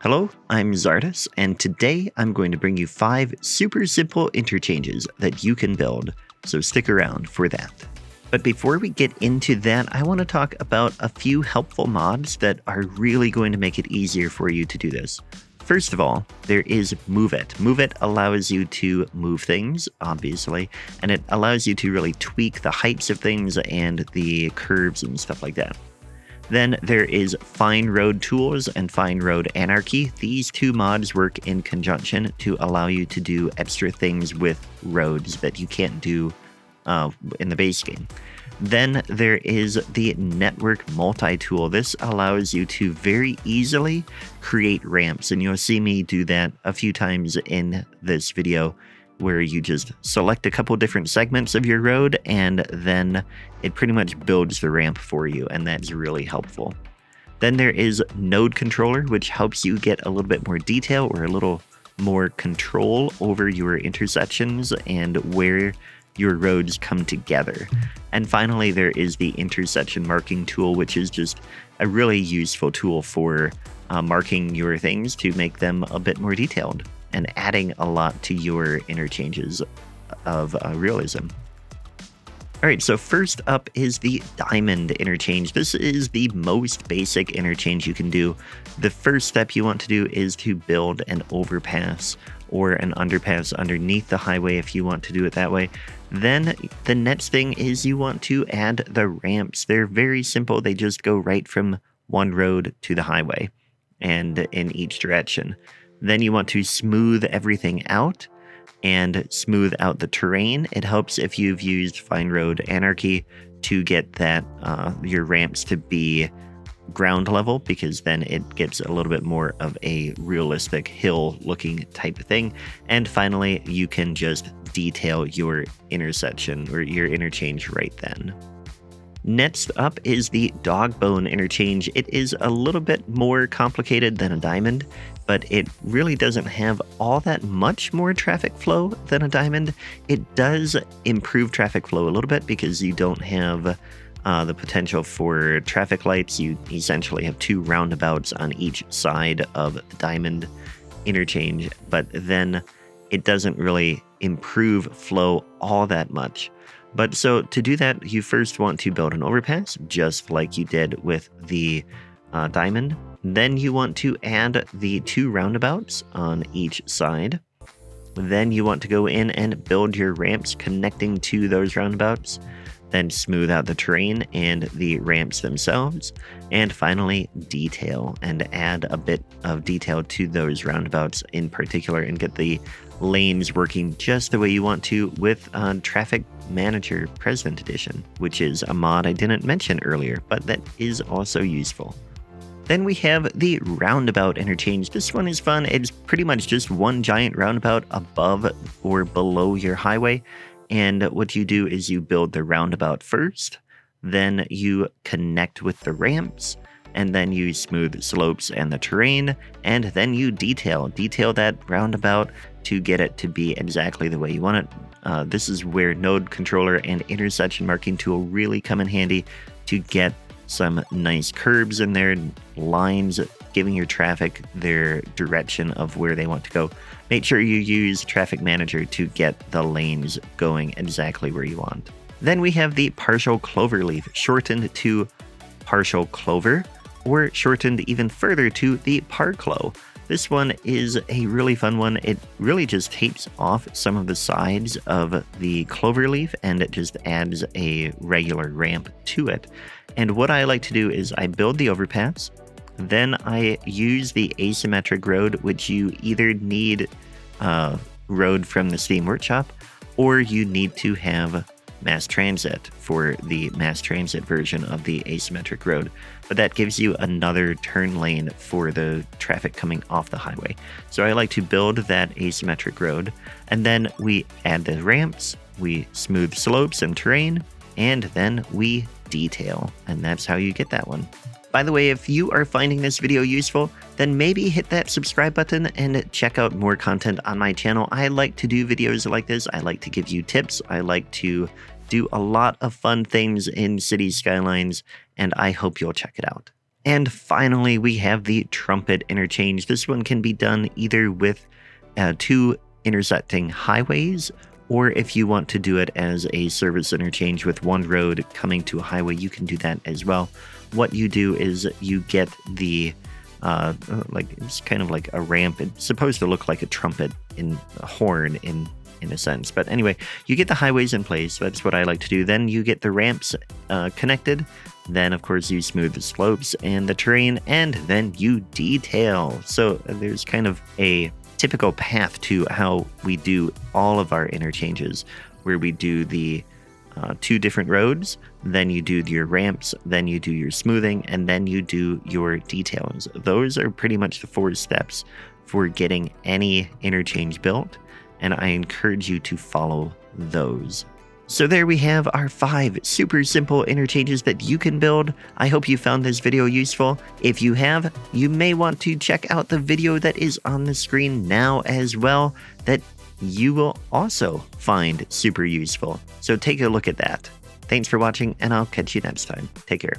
Hello, I'm Czardus, and today I'm going to bring you 5 super simple interchanges that you can build, so stick around for that. But before we get into that, I want to talk about a few helpful mods that are really going to make it easier for you to do this. First of all, there is Move It. Move It allows you to move things, obviously, and it allows you to really tweak the heights of things and the curves and stuff like that. Then there is Fine Road Tools and Fine Road Anarchy. These two mods work in conjunction to allow you to do extra things with roads that you can't do in the base game. Then there is the Network Multi-Tool. This allows you to very easily create ramps, and you'll see me do that a few times in this video, where you just select a couple different segments of your road and then it pretty much builds the ramp for you, and that's really helpful. Then there is Node Controller, which helps you get a little bit more detail or a little more control over your intersections and where your roads come together. And finally, there is the Intersection Marking Tool, which is just a really useful tool for marking your things to make them a bit more detailed and adding a lot to your interchanges of realism. All right, so first up is the Diamond Interchange. This is the most basic interchange you can do. The first step you want to do is to build an overpass or an underpass underneath the highway if you want to do it that way. Then the next thing is you want to add the ramps. They're very simple. They just go right from one road to the highway and in each direction. Then you want to smooth everything out and smooth out the terrain. It helps if you've used Fine Road Anarchy to get that your ramps to be ground level, because then it gets a little bit more of a realistic hill looking type of thing. And finally, you can just detail your intersection or your interchange right then. Next up is the Dogbone Interchange. It is a little bit more complicated than a diamond, but it really doesn't have all that much more traffic flow than a diamond. It does improve traffic flow a little bit because you don't have the potential for traffic lights. You essentially have 2 roundabouts on each side of the diamond interchange, but then it doesn't really improve flow all that much. But so to do that, you first want to build an overpass, just like you did with the diamond. Then you want to add the 2 roundabouts on each side. Then you want to go in and build your ramps connecting to those roundabouts. Then smooth out the terrain and the ramps themselves. And finally, detail and add a bit of detail to those roundabouts in particular and get the lanes working just the way you want to with Traffic Manager President Edition, which is a mod I didn't mention earlier, but that is also useful. Then we have the Roundabout Interchange. This one is fun. It's pretty much just one giant roundabout above or below your highway. And what you do is you build the roundabout first, then you connect with the ramps, and then you smooth slopes and the terrain, and then you detail that roundabout to get it to be exactly the way you want it. This is where Node Controller and Intersection Marking Tool really come in handy to get some nice curves in there, lines giving your traffic their direction of where they want to go. Make sure you use Traffic Manager to get the lanes going exactly where you want. Then we have the Partial Cloverleaf, shortened to Partial Clover, or shortened even further to the Parclo. This one is a really fun one. It really just tapes off some of the sides of the cloverleaf and it just adds a regular ramp to it. And what I like to do is I build the overpass, then I use the asymmetric road, which you either need road from the Steam Workshop or you need to have mass transit for the mass transit version of the asymmetric road. But that gives you another turn lane for the traffic coming off the highway. So I like to build that asymmetric road, and then we add the ramps, we smooth slopes and terrain, and then we detail. And that's how you get that one. By the way, if you are finding this video useful, then maybe hit that subscribe button and check out more content on my channel. I like to do videos like this. I like to give you tips. I like to do a lot of fun things in Cities Skylines, and I hope you'll check it out. And finally, we have the trumpet interchange. This one can be done either with two intersecting highways, or if you want to do it as a service interchange with one road coming to a highway, you can do that as well. What you do is you get the it's kind of like a ramp. It's supposed to look like a trumpet in a horn in a sense. But anyway, you get the highways in place. That's what I like to do. Then you get the ramps connected. Then, of course, you smooth the slopes and the terrain, and then you detail. So there's kind of a typical path to how we do all of our interchanges, where we do the two different roads, then you do your ramps, then you do your smoothing, and then you do your details. Those are pretty much the 4 steps for getting any interchange built, and I encourage you to follow those. So there we have our 5 super simple interchanges that you can build. I hope you found this video useful. If you have, you may want to check out the video that is on the screen now as well, that you will also find super useful. So take a look at that. Thanks for watching, and I'll catch you next time. Take care.